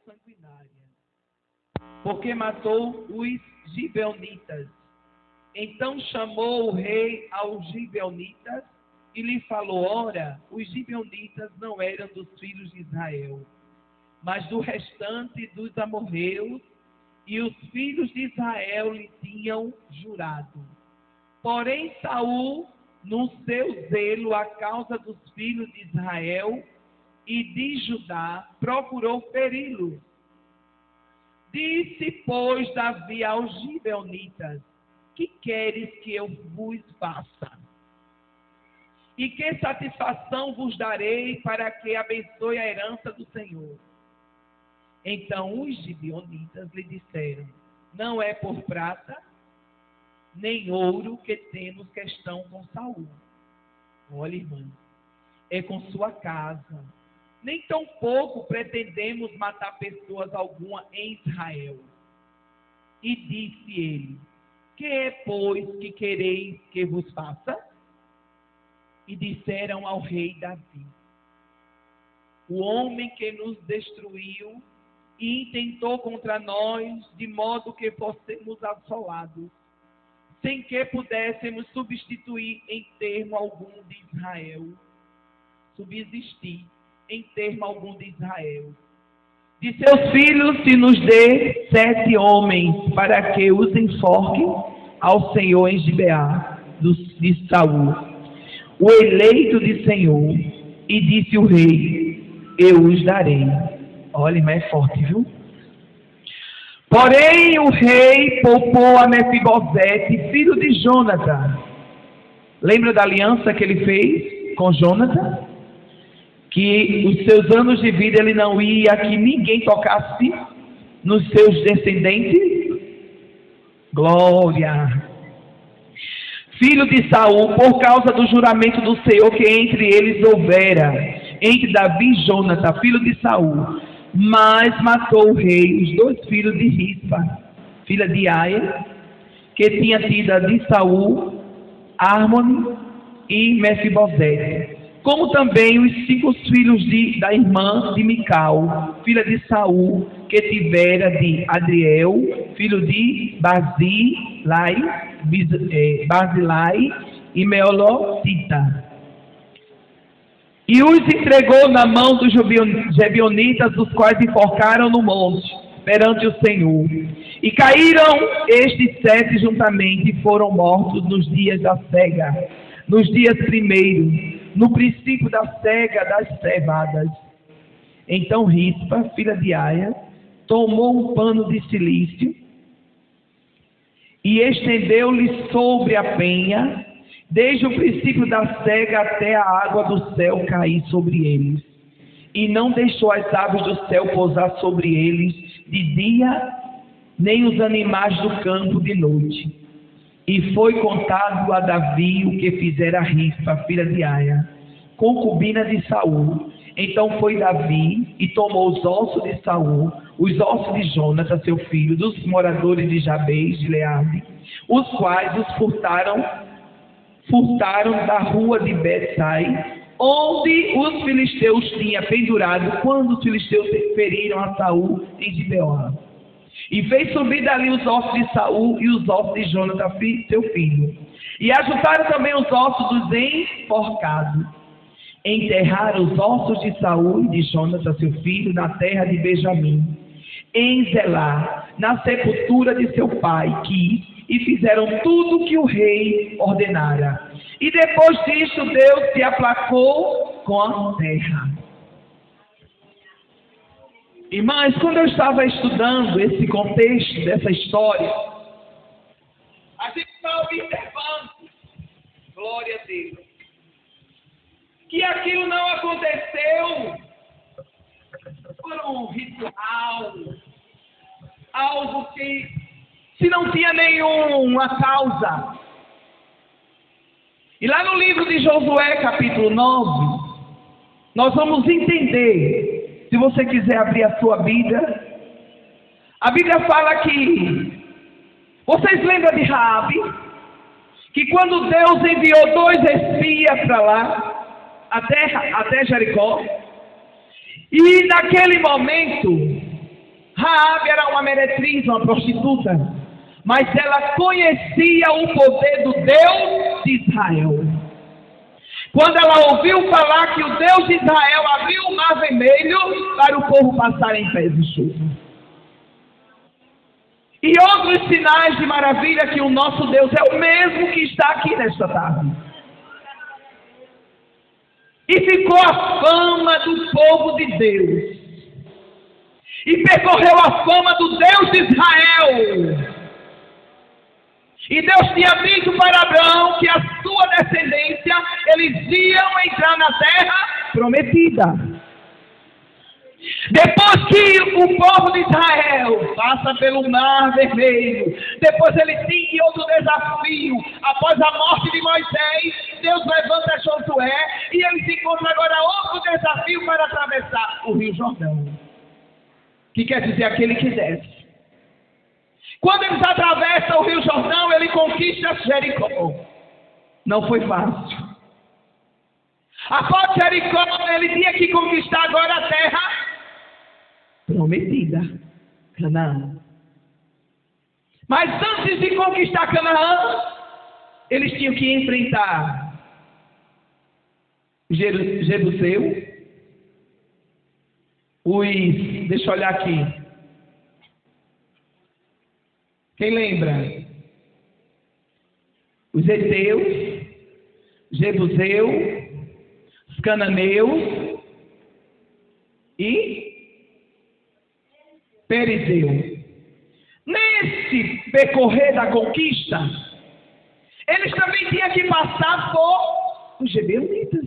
sanguinária, porque matou os gibeonitas. Então chamou o rei aos gibeonitas e lhe falou: ora, os gibeonitas não eram dos filhos de Israel, mas do restante dos amorreus, e os filhos de Israel lhe tinham jurado. Porém Saul, no seu zelo à causa dos filhos de Israel e de Judá, procurou feri-los. Disse, pois, Davi aos gibeonitas: que queres que eu vos faça? E que satisfação vos darei para que abençoe a herança do Senhor? Então os gibeonitas lhe disseram: não é por prata nem ouro que temos questão com Saul. Olha, irmão, é com sua casa. Nem tampouco pretendemos matar pessoas alguma em Israel. E disse ele: que é, pois, que quereis que vos faça? E disseram ao rei Davi: o homem que nos destruiu e intentou contra nós, de modo que fossemos assolados, sem que pudéssemos substituir em termo algum de Israel, subsistir em termo algum de Israel. De seus filhos se nos dê 7 homens, para que os enforque ao Senhor em Gibeá de Saul, o eleito de Senhor. E disse o rei: eu os darei. Olha, mas é forte, viu? Porém o rei poupou a Mefibosete, filho de Jonatã. Lembra da aliança que ele fez com Jonatã? Que os seus anos de vida ele não ia que ninguém tocasse nos seus descendentes? Glória! Filho de Saul, por causa do juramento do Senhor que entre eles houvera, entre Davi e Jonatã, filho de Saul. Mas matou o rei os 2 filhos de Rispa, filha de Aia, que tinha tido de Saul, Armone e Mefibosete, como também os 5 filhos da irmã de Mical, filha de Saul, que tivera de Adriel, filho de Barzilai e Meolotita. E os entregou na mão dos gibeonitas, os quais enforcaram no monte, perante o Senhor. E caíram estes 7 juntamente e foram mortos nos dias da cega, nos dias primeiros, no princípio da cega das cevadas. Então Rispa, filha de Aia, tomou um pano de cilício e estendeu-lhe sobre a penha, desde o princípio da cega até a água do céu cair sobre eles. E não deixou as aves do céu pousar sobre eles de dia, nem os animais do campo de noite. E foi contado a Davi o que fizera Rispa, filha de Aia, concubina de Saul. Então foi Davi e tomou os ossos de Saul, os ossos de Jonatã, seu filho, dos moradores de Jabes de Leade, os quais os furtaram da rua de Betsai, onde os filisteus tinham pendurado, quando os filisteus feriram a Saul em Gibeá. E fez subir dali os ossos de Saul e os ossos de Jonatã, seu filho. E ajuntaram também os ossos dos enforcados. Enterraram os ossos de Saul e de Jonatã, seu filho, na terra de Benjamim, em Zelá, na sepultura de seu pai, e fizeram tudo o que o rei ordenara. E depois disto, Deus se aplacou com a terra. Irmãs, quando eu estava estudando esse contexto dessa história, a gente está observando, glória a Deus, que aquilo não aconteceu por um ritual, algo que se não tinha nenhuma causa. E lá no livro de Josué, capítulo 9, nós vamos entender, se você quiser abrir a sua Bíblia, a Bíblia fala que, vocês lembram de Raabe? Que quando Deus enviou 2 espias para lá, até Jericó, e naquele momento, Raabe era uma meretriz, uma prostituta, mas ela conhecia o poder do Deus de Israel. Quando ela ouviu falar que o Deus de Israel abriu o mar vermelho para o povo passar em pés de chuva. E outros sinais de maravilha que o nosso Deus é o mesmo que está aqui nesta tarde. E ficou a fama do povo de Deus. E percorreu a fama do Deus de Israel. E Deus tinha dito para Abraão que a sua descendência, eles iam entrar na terra prometida. Depois que o povo de Israel passa pelo mar vermelho, depois ele tem outro desafio. Após a morte de Moisés, Deus levanta Josué e eles encontram agora outro desafio para atravessar o Rio Jordão, que quer dizer aquele que desce. Quando eles atravessam o Rio Jordão, ele conquista Jericó. Não foi fácil. Após Jericó, ele tinha que conquistar agora a terra prometida, Canaã. Mas antes de conquistar Canaã, eles tinham que enfrentar Jebuseu, deixa eu olhar aqui. Quem lembra? Os heteus, Jebuseu, os cananeus e Perizeu. Nesse percorrer da conquista, eles também tinham que passar por os gibeonitas.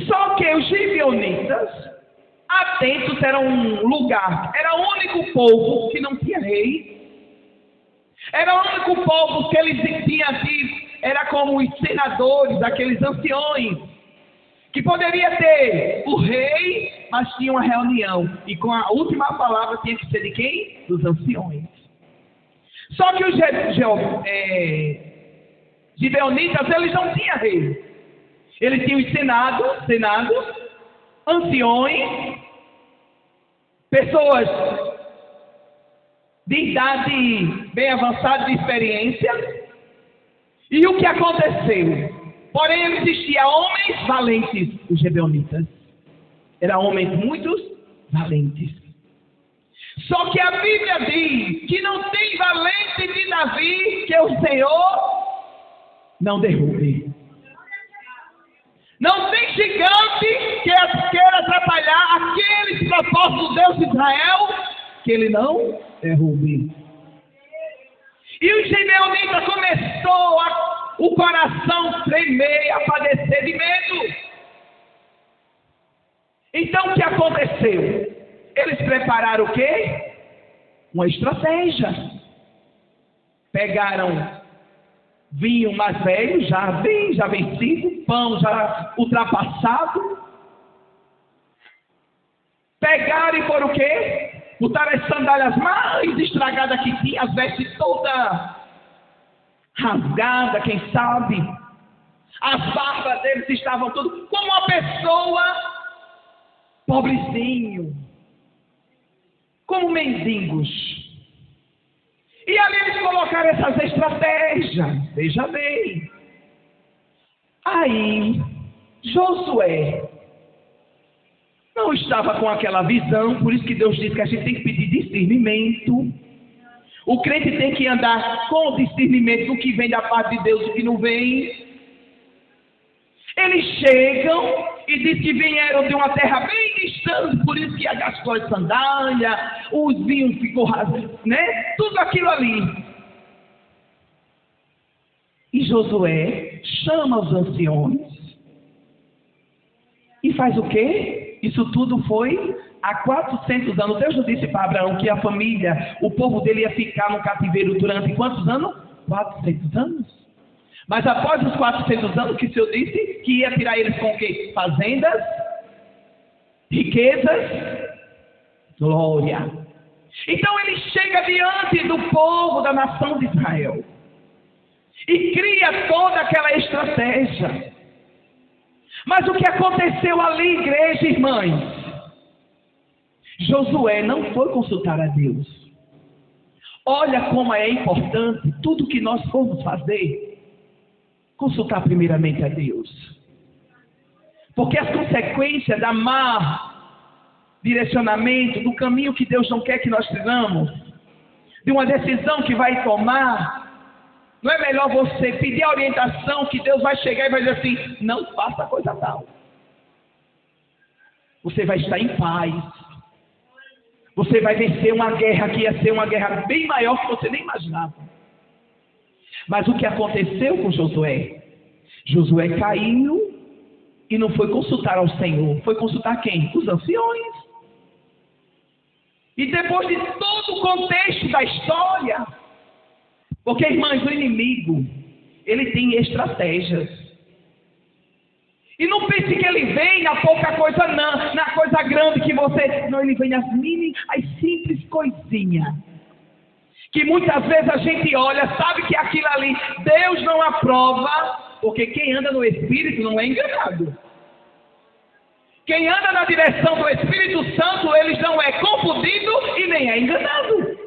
Só que os gibeonitas, atentos, era um lugar, era o único povo que não tinha rei. Era o único povo que eles tinham aqui, era como os senadores, aqueles anciões, que poderia ter o rei, mas tinha uma reunião. E com a última palavra tinha que ser de quem? Dos anciões. Só que os gibeonitas, eles não tinham rei. Eles tinham os senados, anciões, pessoas de idade bem avançada, de experiência. E o que aconteceu? Porém, existiam homens valentes, os gibeonitas. Eram homens muito valentes. Só que a Bíblia diz que não tem valente de Davi que o Senhor não derrube. Não tem gigante que queira atrapalhar aqueles propósitos do Deus de Israel que ele não derrube. E o gibeonita começou o coração tremer, a padecer de medo. Então o que aconteceu? Eles prepararam o quê? Uma estratégia. Pegaram vinho mais velho, já vencido, pão já ultrapassado. Pegaram e foram o quê? Botaram as sandálias mais estragadas que tinha, as vestes todas rasgadas, quem sabe. As barbas deles estavam tudo como uma pessoa pobrezinho, como mendigos. E ali eles colocaram essas estratégias. Veja bem. Aí, Josué não estava com aquela visão, por isso que Deus diz que a gente tem que pedir discernimento. O crente tem que andar com discernimento do que vem da parte de Deus e do que não vem. Eles chegam e diz que vieram de uma terra bem distante, por isso que gastou as sandálias, os vinhos ficou rasgado, né? Tudo aquilo ali. E Josué chama os anciões e faz o quê? Isso tudo foi há 400 anos. Deus não disse para Abraão que a família, o povo dele ia ficar no cativeiro durante quantos anos? 400 anos. Mas após os 400 anos, que o Senhor disse que ia tirar eles com o quê? Fazendas, riquezas, glória. Então ele chega diante do povo da nação de Israel e cria toda aquela estratégia. Mas o que aconteceu ali, igreja, irmãs? Josué não foi consultar a Deus. Olha como é importante tudo que nós formos fazer, consultar primeiramente a Deus. Porque as consequências da má direcionamento, do caminho que Deus não quer que nós sigamos, de uma decisão que vai tomar, não é melhor você pedir a orientação que Deus vai chegar e vai dizer assim, não faça coisa tal. Você vai estar em paz. Você vai vencer uma guerra que ia ser uma guerra bem maior que você nem imaginava. Mas o que aconteceu com Josué? Josué caiu e não foi consultar ao Senhor. Foi consultar quem? Os anciões. E depois de todo o contexto da história, porque, irmãs, o inimigo, ele tem estratégias. E não pense que ele vem na pouca coisa não, na coisa grande que você... Não, ele vem nas simples coisinhas. Que muitas vezes a gente olha, sabe que aquilo ali, Deus não aprova, porque quem anda no Espírito não é enganado. Quem anda na direção do Espírito Santo, ele não é confundido e nem é enganado.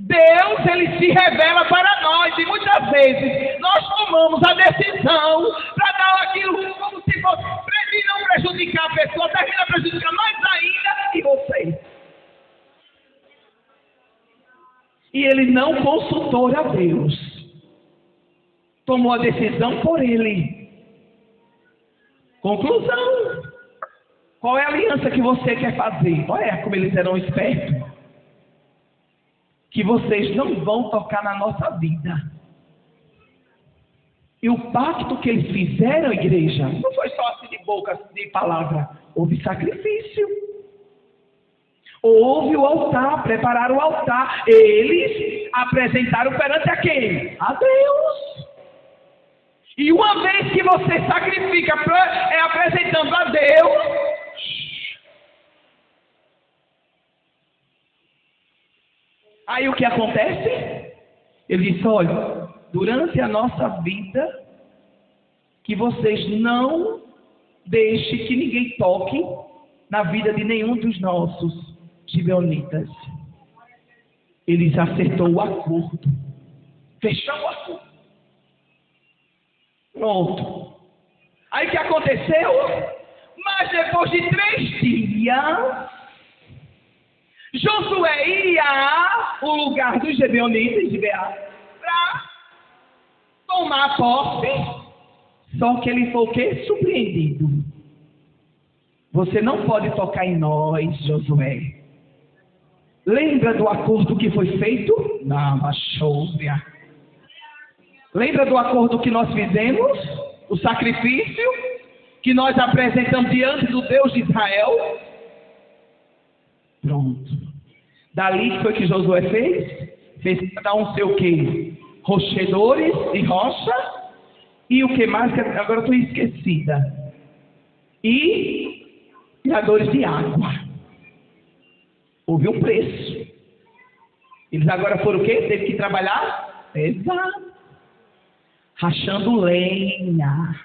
Deus, ele se revela para nós e muitas vezes nós tomamos a decisão para dar aquilo como se fosse para não prejudicar a pessoa, termina prejudicando mais ainda e você. E ele não consultou a Deus, tomou a decisão por ele. Conclusão: qual é a aliança que você quer fazer? Olha como eles eram espertos. Que vocês não vão tocar na nossa vida. E o pacto que eles fizeram, igreja, não foi só assim de boca, de palavra. Houve sacrifício. Houve o altar, prepararam o altar. Eles apresentaram perante a quem? A Deus. E uma vez que você sacrifica, apresentando a Deus... Aí o que acontece? Ele disse, olha, durante a nossa vida, que vocês não deixem que ninguém toque na vida de nenhum dos nossos gibeonitas. Eles acertou o acordo. Fechou o acordo. Pronto. Aí o que aconteceu? Mas depois de 3 dias... Josué ia ao lugar dos gibeonitas de Gibeá para tomar posse, só que ele foi o quê? Surpreendido. Você não pode tocar em nós, Josué. Lembra do acordo que foi feito? Não, machôvia. Lembra do acordo que nós fizemos? O sacrifício que nós apresentamos diante do Deus de Israel? Pronto. Dali que foi que Josué fez? Fez cada um seu o quê? Rochedores e rocha. E o que mais? Agora eu estou esquecida. E tiradores de água. Houve um preço. Eles agora foram o quê? Teve que trabalhar pesado. Rachando lenha.